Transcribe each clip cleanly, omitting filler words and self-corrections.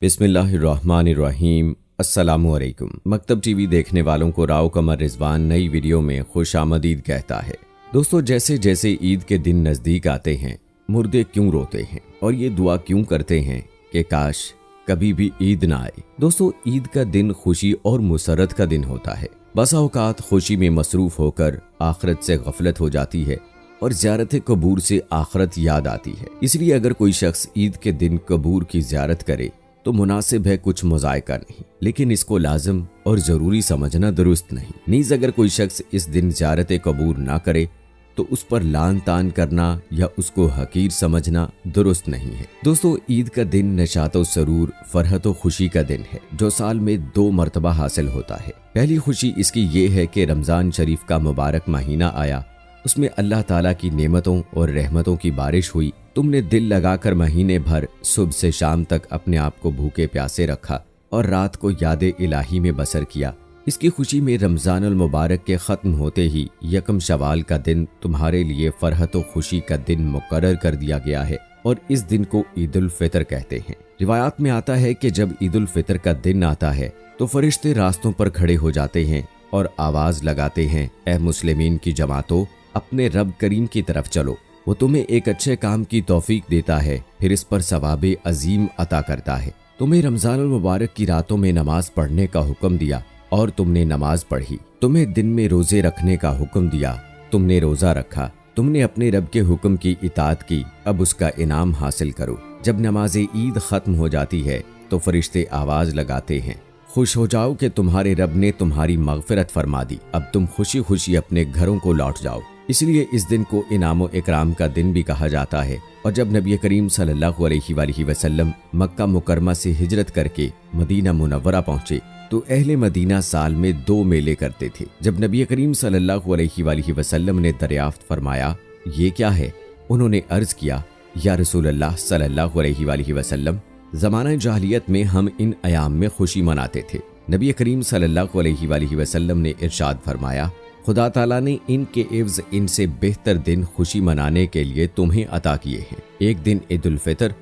बिस्मिल्लाहिर्रहमानिर्रहीम। अस्सलामु अलैकुम। मकतब टीवी देखने वालों को राव कमर रिजवान नई वीडियो में खुश आमदीद कहता है। दोस्तों, जैसे जैसे ईद के दिन नज़दीक आते हैं, मुर्दे क्यों रोते हैं और ये दुआ क्यों करते हैं कि काश कभी भी ईद ना आए। दोस्तों, ईद का दिन खुशी और मुसरत का दिन होता है। बसा औकात खुशी में मसरूफ होकर आखिरत से गफलत हो जाती है और ज़ियारत कबूर से आखिरत याद आती है। इसलिए अगर कोई शख्स ईद के दिन कबूर की ज़ियारत करे तो मुनासिब है, कुछ मुज़ायका नहीं, लेकिन इसको लाज़िम और ज़रूरी समझना दुरुस्त नहीं। नीज़ अगर कोई शख्स इस दिन ज़ियारत कबूर ना करे तो उस पर लान तान करना या उसको हकीर समझना दुरुस्त नहीं है। दोस्तों, ईद का दिन नशात व सरूर, फरहत व खुशी का दिन है जो साल में 2 मरतबा हासिल होता है। पहली खुशी इसकी ये है कि रमज़ान शरीफ का मुबारक महीना आया, उसमें अल्लाह ताला की नेमतों और रहमतों की बारिश हुई। तुमने दिल लगाकर महीने भर सुबह से शाम तक अपने आप को भूखे प्यासे रखा और रात को याद इलाही में बसर किया। इसकी खुशी में रमज़ानुल मुबारक के ख़त्म होते ही यकम शवाल का दिन तुम्हारे लिए फरहत व खुशी का दिन मुकर्रर कर दिया गया है और इस दिन को ईद उल फितर कहते हैं। रिवायात में आता है कि जब ईद उल फितर का दिन आता है तो फरिश्ते रास्तों पर खड़े हो जाते हैं और आवाज़ लगाते हैं, ए मुस्लिमीन की जमातों, अपने रब करीम की तरफ चलो, वो तुम्हें एक अच्छे काम की तौफीक देता है, फिर इस पर सवाबे अजीम अता करता है। तुम्हें रमज़ानुल मुबारक की रातों में नमाज पढ़ने का हुक्म दिया और तुमने नमाज पढ़ी। तुम्हें दिन में रोज़े रखने का हुक्म दिया, तुमने रोज़ा रखा। तुमने अपने रब के हुक्म की इताअत की, अब उसका इनाम हासिल करो। जब नमाज ईद ख़त्म हो जाती है तो फरिश्ते आवाज़ लगाते हैं, खुश हो जाओ कि तुम्हारे रब ने तुम्हारी मग़फ़िरत फरमा दी, अब तुम खुशी खुशी अपने घरों को लौट जाओ। इसलिए इस दिन को इनाम व इकराम का दिन भी कहा जाता है। और जब नबी करीम सल्लल्लाहु अलैहि वसल्लम मक्का मुकरमा से हिजरत करके मदीना मुनव्वरा पहुँचे तो अहले मदीना साल में 2 मेले करते थे। जब नबी करीम सल्लल्लाहु अलैहि वसल्लम ने दरियाफ्त फरमाया, ये क्या है? उन्होंने अर्ज़ किया, या रसूल अल्लाह सल्लल्लाहु अलैहि वसल्लम, ज़माना जाहिलियत में हम इन अयाम में खुशी मनाते थे। नबी करीम सल्लल्लाहु अलैहि वसल्लम ने इरशाद फरमाया, खुदा ताला ने इनके एवज़ इनसे बेहतर दिन खुशी मनाने के लिए तुम्हें अता किए हैं। एक दिन ईद उल फितर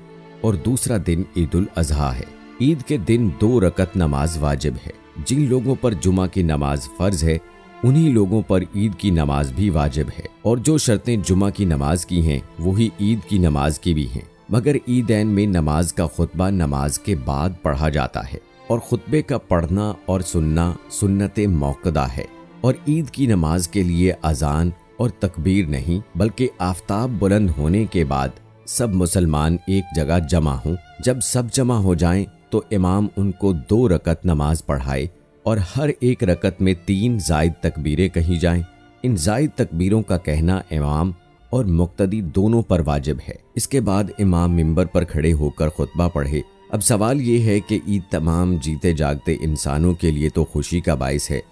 और दूसरा दिन ईद उल अज़हा है। ईद के दिन 2 रकत नमाज वाजिब है। जिन लोगों पर जुमा की नमाज फ़र्ज है उन्हीं लोगों पर ईद की नमाज भी वाजिब है, और जो शर्तें जुमा की नमाज की हैं वही ईद की नमाज की भी हैं। मगर ईदैन में नमाज का खुतबा नमाज के बाद पढ़ा जाता है और खुतबे का पढ़ना और सुनना सुन्नत मौक़दा है। और ईद की नमाज के लिए अजान और तकबीर नहीं, बल्कि आफताब बुलंद होने के बाद सब मुसलमान एक जगह जमा हों। जब सब जमा हो जाएं तो इमाम उनको 2 रकत नमाज पढ़ाए और हर एक रकत में 3 ज़ायद तकबीरें कही जाएं। इन ज़ायद तकबीरों का कहना इमाम और मुक्तदी दोनों पर वाजिब है। इसके बाद इमाम मिंबर पर खड़े होकर खुतबा पढ़े। अब सवाल ये है कि ईद तमाम जीते जागते इंसानों के लिए तो खुशी का बाइस है,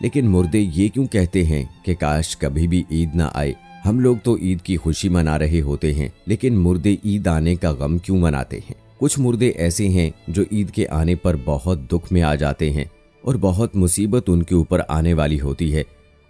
लेकिन मुर्दे ये क्यों कहते हैं कि काश कभी भी ईद ना आए। हम लोग तो ईद की खुशी मना रहे होते हैं, लेकिन मुर्दे ईद आने का गम क्यों मनाते हैं? कुछ मुर्दे ऐसे हैं जो ईद के आने पर बहुत दुख में आ जाते हैं और बहुत मुसीबत उनके ऊपर आने वाली होती है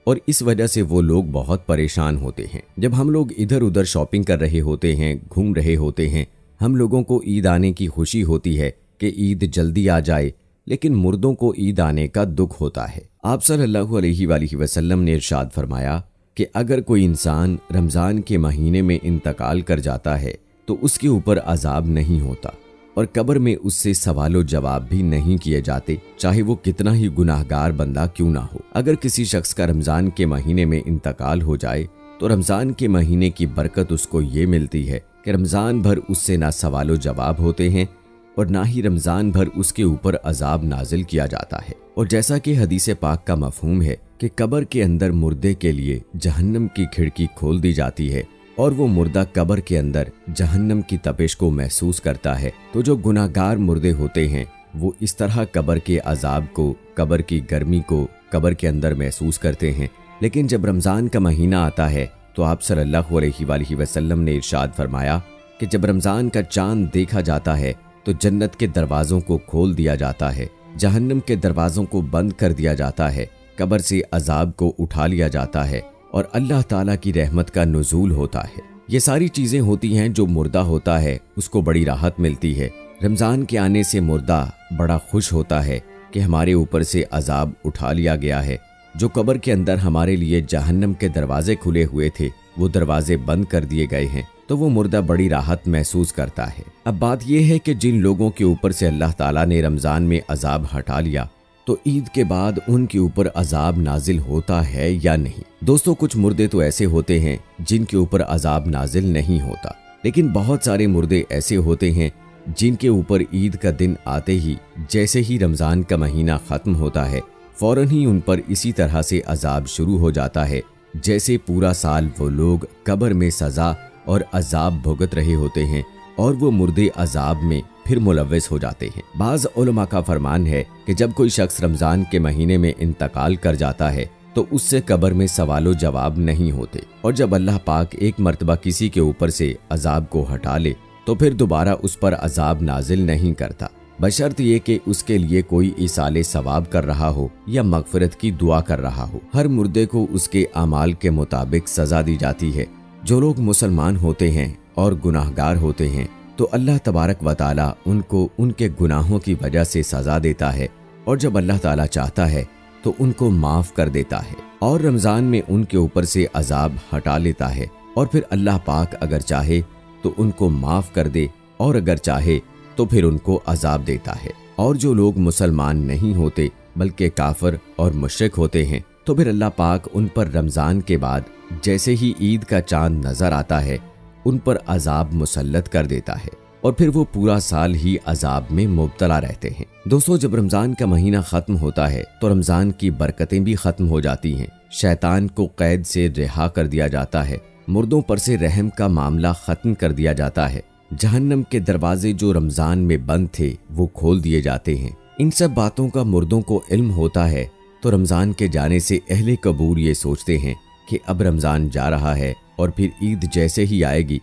और इस वजह से वो लोग बहुत परेशान होते हैं। जब हम लोग इधर उधर शॉपिंग कर रहे होते हैं, घूम रहे होते हैं, हम लोगों को ईद आने की खुशी होती है कि ईद जल्दी आ जाए, लेकिन मुर्दों को ईद आने का दुख होता है। आप सल्लल्लाहु अलैहि वसल्लम ने इरशाद फरमाया कि अगर कोई इंसान रमज़ान के महीने में इंतकाल कर जाता है तो उसके ऊपर अजाब नहीं होता और कब्र में उससे सवालो जवाब भी नहीं किए जाते, चाहे वो कितना ही गुनाहगार बंदा क्यों ना हो। अगर किसी शख्स का रमज़ान के महीने में इंतकाल हो जाए तो रमज़ान के महीने की बरकत उसको ये मिलती है कि रमज़ान भर उससे ना सवालो जवाब होते हैं और ना ही रमज़ान भर उसके ऊपर अजाब नाजिल किया जाता है। और जैसा कि हदीस पाक का मफहूम है कि कब्र के अंदर मुर्दे के लिए जहन्नम की खिड़की खोल दी जाती है और वो मुर्दा कब्र के अंदर जहन्नम की तपिश को महसूस करता है, तो जो गुनाहगार मुर्दे होते हैं वो इस तरह कब्र के अजाब को, कब्र की गर्मी को कब्र के अंदर महसूस करते हैं। लेकिन जब रमज़ान का महीना आता है तो आप सल्लल्लाहु अलैहि वसल्लम ने इरशाद फरमाया कि जब रमज़ान का चांद देखा जाता है तो जन्नत के दरवाज़ों को खोल दिया जाता है, जहन्नम के दरवाज़ों को बंद कर दिया जाता है, कब्र से अजाब को उठा लिया जाता है और अल्लाह ताला की रहमत का नुज़ूल होता है। ये सारी चीज़ें होती हैं जो मुर्दा होता है उसको बड़ी राहत मिलती है रमज़ान के आने से मुर्दा बड़ा खुश होता है कि हमारे ऊपर से अजाब उठा लिया गया है। जो कब्र के अंदर हमारे लिए जहन्नम के दरवाजे खुले हुए थे वो दरवाजे बंद कर दिए गए हैं, तो वो मुर्दा बड़ी राहत महसूस करता है। अब बात यह है कि जिन लोगों के ऊपर से अल्लाह ताला ने रमज़ान में अजाब हटा लिया तो ईद के बाद उनके ऊपर अजाब नाजिल होता है या नहीं। दोस्तों, कुछ मुर्दे तो ऐसे होते हैं जिनके ऊपर अजाब नाजिल नहीं होता, लेकिन बहुत सारे मुर्दे ऐसे होते हैं जिनके ऊपर ईद का दिन आते ही जैसे ही रमज़ान का महीना ख़त्म होता है फौरन ही उन पर इसी तरह से अजाब शुरू हो जाता है जैसे पूरा साल वो लोग कब्र में सज़ा और अजाब भुगत रहे होते हैं और वो मुर्दे अजाब में फिर मुलव्वस हो जाते हैं। बाज़ उलमा का फरमान है कि जब कोई शख्स रमज़ान के महीने में इंतकाल कर जाता है तो उससे कब्र में सवालो जवाब नहीं होते, और जब अल्लाह पाक एक मर्तबा किसी के ऊपर से अजाब को हटा ले तो फिर दोबारा उस पर अजाब नाजिल नहीं करता, बशर्त ये कि उसके लिए कोई इसाले सवाब कर रहा हो या मगफिरत की दुआ कर रहा हो। हर मुर्दे को उसके अमाल के मुताबिक सज़ा दी जाती है। जो लोग मुसलमान होते हैं और गुनाहगार होते हैं तो अल्लाह तबारक व ताला उनको उनके गुनाहों की वजह से सज़ा देता है, और जब अल्लाह ताला चाहता है तो उनको माफ़ कर देता है और रमज़ान में उनके ऊपर से अजाब हटा लेता है, और फिर अल्लाह पाक अगर चाहे तो उनको माफ़ कर दे और अगर चाहे तो फिर उनको अजाब देता है। और जो लोग मुसलमान नहीं होते बल्कि काफिर और मुशरिक होते हैं तो फिर अल्लाह पाक उन पर रमज़ान के बाद जैसे ही ईद का चांद नज़र आता है उन पर अजाब मुसल्लत कर देता है और फिर वो पूरा साल ही अजाब में मुब्तला रहते हैं। दोस्तों, जब रमज़ान का महीना ख़त्म होता है तो रमज़ान की बरकतें भी ख़त्म हो जाती हैं। शैतान को कैद से रिहा कर दिया जाता है, मुर्दों पर से रहम का मामला ख़त्म कर दिया जाता है, जहन्नम के दरवाजे जो रमज़ान में बंद थे वो खोल दिए जाते हैं। इन सब बातों का मुर्दों को इल्म होता है तो रमज़ान के जाने से अहले कबूर ये सोचते हैं कि अब रमज़ान जा रहा है और फिर ईद जैसे ही आएगी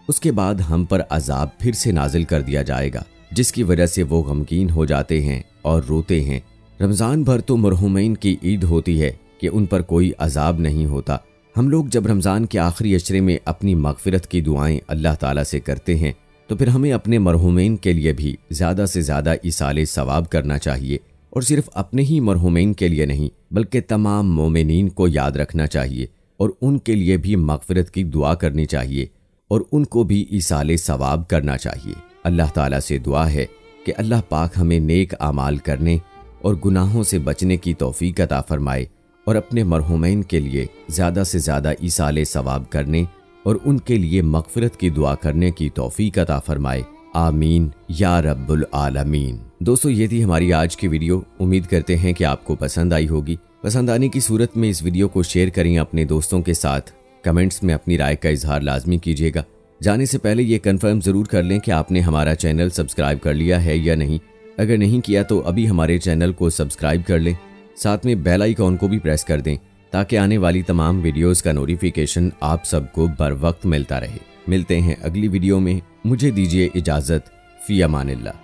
उसके बाद हम पर अजाब फिर से नाजिल कर दिया जाएगा, जिसकी वजह से वो गमगीन हो जाते हैं और रोते हैं। रमज़ान भर तो मरहूमीन की ईद होती है कि उन पर कोई अजाब नहीं होता। हम लोग जब रमज़ान के आखिरी अशरे में अपनी मगफिरत की दुआएं अल्लाह ताला से करते हैं तो फिर हमें अपने मरहूमीन के लिए भी ज़्यादा से ज़्यादा इसाले सवाब करना चाहिए, और सिर्फ अपने ही मरहूमीन के लिए नहीं बल्कि तमाम मोमिनीन को याद रखना चाहिए और उनके लिए भी मगफिरत की दुआ करनी चाहिए और उनको भी इसाले सवाब करना चाहिए। अल्लाह ताला से दुआ है कि अल्लाह पाक हमें नेक आमाल करने और गुनाहों से बचने की तौफीक अता फरमाए और अपने मरहूमीन के लिए ज़्यादा से ज़्यादा इसाले सवाब करने और उनके लिए मगफिरत की दुआ करने की तौफीक अता फरमाए। आमीन या रब्बुल आलमीन। दोस्तों, ये थी हमारी आज की वीडियो। उम्मीद करते हैं कि आपको पसंद आई होगी। पसंद आने की सूरत में इस वीडियो को शेयर करें अपने दोस्तों के साथ। कमेंट्स में अपनी राय का इजहार लाजमी कीजिएगा। जाने से पहले ये कंफर्म ज़रूर कर लें कि आपने हमारा चैनल सब्सक्राइब कर लिया है या नहीं। अगर नहीं किया तो अभी हमारे चैनल को सब्सक्राइब कर लें, साथ में बेल आइकॉन को भी प्रेस कर दें ताकि आने वाली तमाम वीडियोस का नोटिफिकेशन आप सबको बर वक्त मिलता रहे। मिलते हैं अगली वीडियो में। मुझे दीजिए इजाज़त। फ़ी अमानिल्लाह।